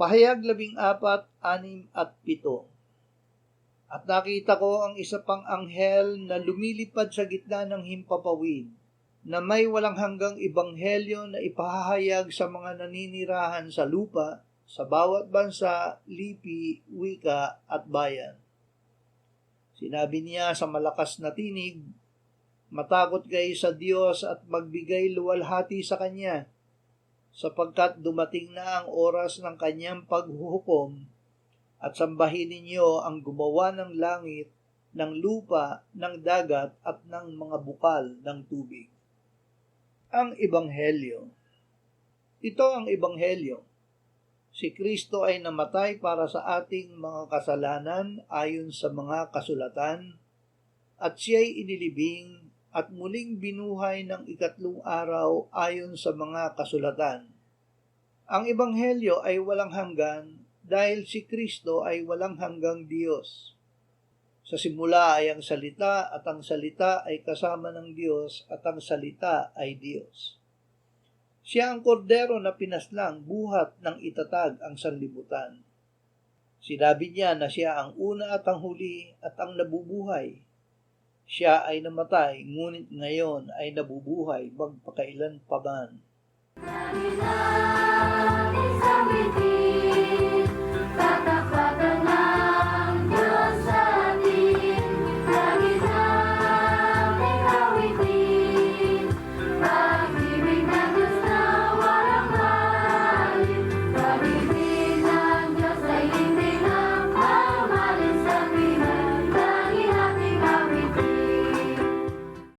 Pahayag 14, 6 at 7. At nakita ko ang isa pang anghel na lumilipad sa gitna ng himpapawid, na may walang hanggang ebanghelyo na ipahahayag sa mga naninirahan sa lupa, sa bawat bansa, lipi, wika at bayan. Sinabi niya sa malakas na tinig, "Matakot kayo sa Diyos at magbigay luwalhati sa Kanya, sapagkat dumating na ang oras ng Kanyang paghuhukom, at sambahin ninyo ang gumawa ng langit, ng lupa, ng dagat at ng mga bukal ng tubig." Ang Ebanghelyo. Ito ang Ebanghelyo. Si Kristo ay namatay para sa ating mga kasalanan ayon sa mga kasulatan, at siya'y inilibing at muling binuhay ng ikatlong araw ayon sa mga kasulatan. Ang Ebanghelyo ay walang hanggan dahil si Kristo ay walang hanggang Diyos. Sa simula ay ang salita, at ang salita ay kasama ng Diyos, at ang salita ay Diyos. Siya ang kordero na pinaslang buhat ng itatag ang sanlibutan. Sinabi niya na siya ang una at ang huli at ang nabubuhay. Siya ay namatay, ngunit ngayon ay nabubuhay magpakailan pa man.